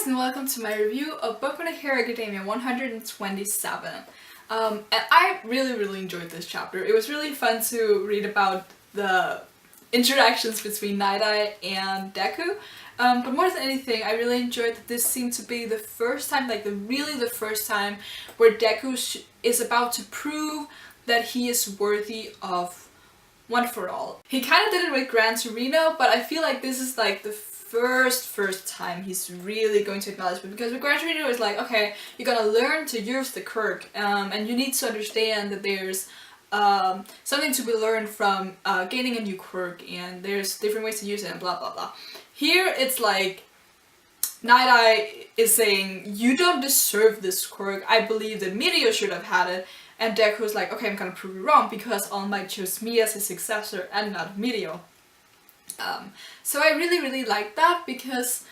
guys, and welcome to my review of Boku no Hero Academia 127. And I really enjoyed this chapter. It was really fun to read about the interactions between Nighteye and Deku. But more than anything, I really enjoyed that this seemed to be the first time, the first time where Deku is about to prove that he is worthy of One for All. He kind of did it with Gran Torino, but I feel like this is like the first time he's really going to acknowledge it, because with Gran Torino it's like, okay, you're gonna learn to use the quirk, and you need to understand that there's something to be learned from gaining a new quirk, and there's different ways to use it and blah blah blah. Here it's like Nighteye is saying, you don't deserve this quirk, I believe that Mirio should have had it, and Deku's like, okay, I'm gonna prove you wrong because All Might chose me as his successor and not Mirio. So I really like that, because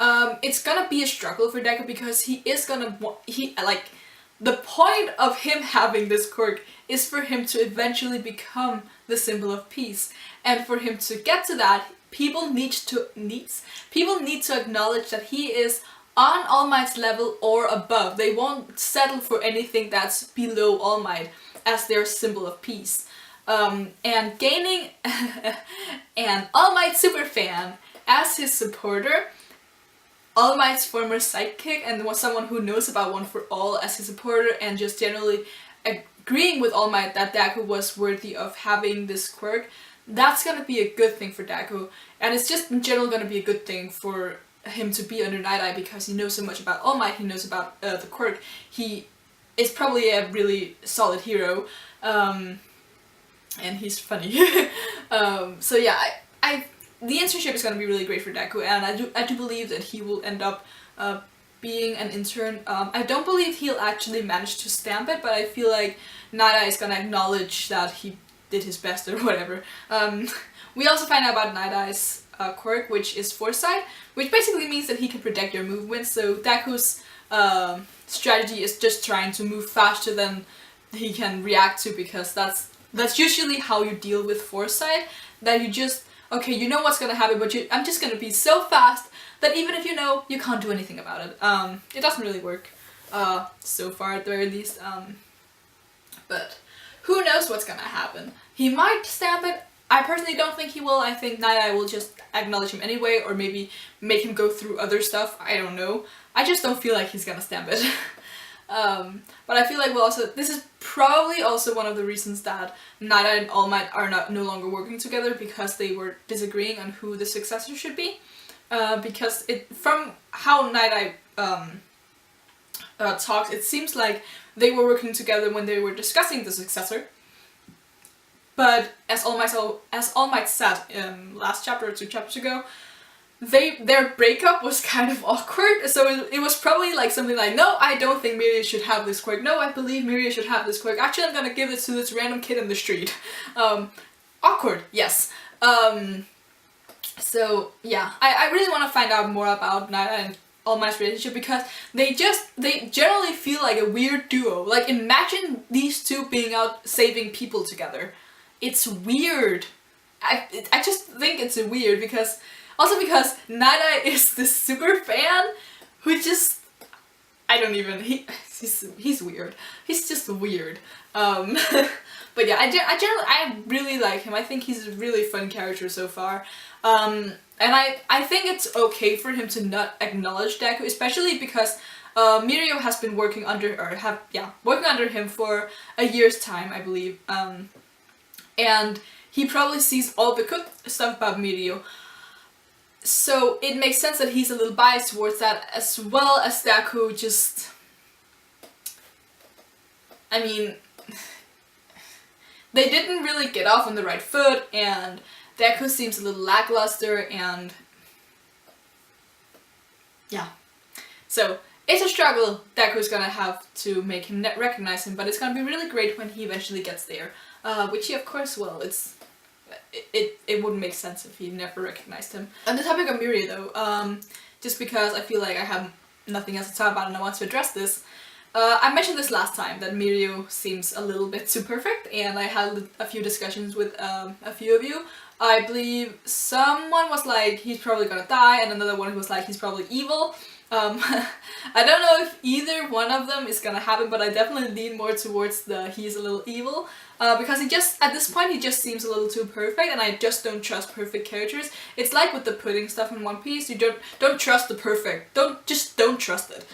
it's gonna be a struggle for Deku, because he is gonna the point of him having this quirk is for him to eventually become the symbol of peace, and for him to get to that, people need to acknowledge that he is on All Might's level or above. They won't settle for anything that's below All Might as their symbol of peace. And gaining an All Might superfan as his supporter, All Might's former sidekick, and someone who knows about One for All as his supporter, and just generally agreeing with All Might that Deku was worthy of having this quirk, that's gonna be a good thing for Deku, and it's just in general gonna be a good thing for him to be under Nighteye, because he knows so much about All Might, he knows about the quirk, he is probably a really solid hero, and he's funny. So yeah, the internship is gonna be really great for Deku, and I do believe that he will end up being an intern. I don't believe he'll actually manage to stamp it, but I feel like Nighteye is gonna acknowledge that he did his best or whatever. We also find out about Nightae's quirk, which is Foresight, which basically means that he can predict your movements. So Deku's strategy is just trying to move faster than he can react to, because that's usually how you deal with Foresight, that you just, okay, you know what's gonna happen, but I'm just gonna be so fast that even if you know, you can't do anything about it. It doesn't really work, so far at the very least, but who knows what's gonna happen. He might stamp it. I personally don't think he will. I think Nighteye will just acknowledge him anyway, or maybe make him go through other stuff, I don't know. I just don't feel like he's gonna stamp it. But I feel like this is probably also one of the reasons that Nighteye and All Might are no longer working together, because they were disagreeing on who the successor should be. Because from how Nighteye talks, it seems like they were working together when they were discussing the successor. But as All Might said last chapter or 2 chapters ago, their breakup was kind of awkward, so it was probably like something like, no, I don't think Mirio should have this quirk, no, I believe Mirio should have this quirk, actually I'm gonna give it to this random kid in the street. Awkward, yes. So yeah, I really want to find out more about Nighteye and All Might's relationship, because they generally feel like a weird duo. Like, imagine these two being out saving people together. It's weird. I just think it's weird, because Nighteye is this super fan who just, he's weird. He's just weird. But yeah, I really like him. I think he's a really fun character so far. And I think it's okay for him to not acknowledge Deku, especially because Mirio has been working under him for a year's time, I believe. And he probably sees all the good stuff about Mirio. So it makes sense that he's a little biased towards that, as well as Deku just, I mean, they didn't really get off on the right foot, and Deku seems a little lackluster, and yeah. So it's a struggle Deku's gonna have to make him recognize him, but it's gonna be really great when he eventually gets there, which he of course will. It wouldn't make sense if he never recognized him. On the topic of Mirio though, just because I feel like I have nothing else to talk about and I want to address this, I mentioned this last time, that Mirio seems a little bit too perfect, and I had a few discussions with a few of you I believe someone was like, he's probably gonna die, and another one was like, he's probably evil. I don't know if either one of them is gonna happen, but I definitely lean more towards the he's a little evil, because he just, at this point, he just seems a little too perfect, and I just don't trust perfect characters. It's like with the pudding stuff in One Piece, you don't trust the perfect. Don't trust it.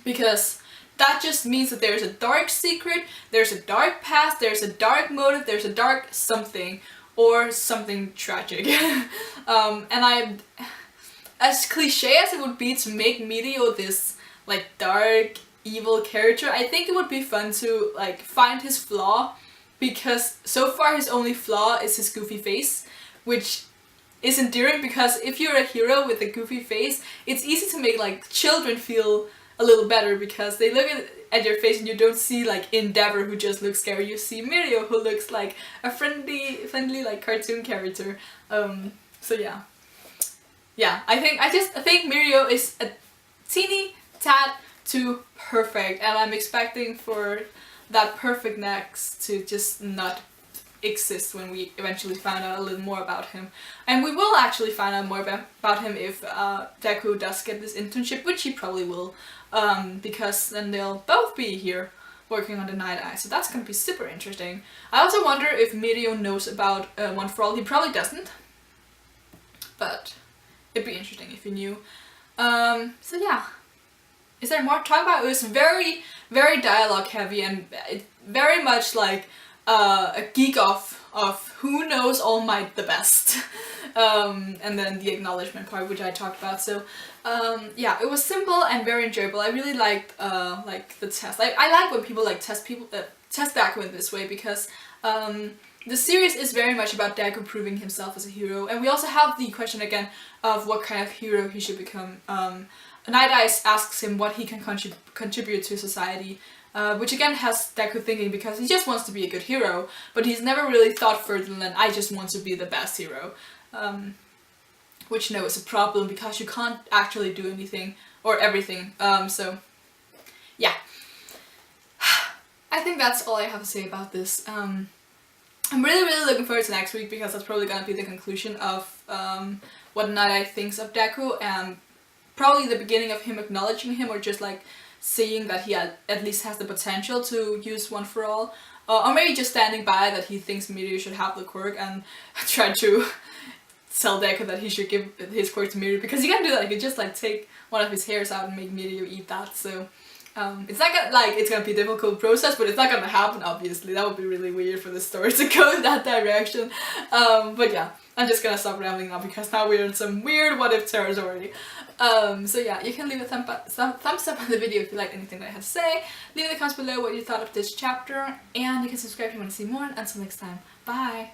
Because that just means that there's a dark secret, there's a dark past, there's a dark motive, there's a dark something, or something tragic. And as cliche as it would be to make Mirio this like dark, evil character, I think it would be fun to like find his flaw, because so far his only flaw is his goofy face, which is endearing because if you're a hero with a goofy face, it's easy to make like children feel a little better because they look at your face and you don't see like Endeavor who just looks scary. You see Mirio who looks like a friendly like cartoon character. So yeah, I think Mirio is a teeny tad too perfect, and I'm expecting for that perfectness to just not exist when we eventually find out a little more about him. And we will actually find out more about him if Deku does get this internship, which he probably will, because then they'll both be here working on the Nighteye, so that's gonna be super interesting. I also wonder if Mirio knows about One for All. He probably doesn't, but it'd be interesting if he knew. So yeah. Is there more to talk about? It was very, very dialogue heavy, and it very much like a geek off of who knows All Might the best. And then the acknowledgement part, which I talked about. So yeah, it was simple and very enjoyable. I really liked like the test. I like when people like test Deku in this way, because the series is very much about Deku proving himself as a hero, and we also have the question again of what kind of hero he should become. Nighteye asks him what he can contribute to society, which again has Deku thinking, because he just wants to be a good hero, but he's never really thought further than I just want to be the best hero. Which no, is a problem because you can't actually do anything or everything. So yeah, I think that's all I have to say about this. I'm really looking forward to next week, because that's probably gonna be the conclusion of what Nighteye thinks of Deku, and probably the beginning of him acknowledging him, or just like seeing that he at least has the potential to use One for All, or maybe just standing by that he thinks Mirio should have the quirk and try to tell Deku that he should give his quirk to Mirio, because he can do that. He could just like take one of his hairs out and make Mirio eat that. So it's not gonna, like, it's gonna be a difficult process, but it's not gonna happen, obviously. That would be really weird for the story to go in that direction. But yeah, I'm just gonna stop rambling now, because now we're in some weird what if territory. So yeah, you can leave a thumbs up on the video if you like anything that I had to say. Leave in the comments below what you thought of this chapter, and you can subscribe if you want to see more. And until next time, bye!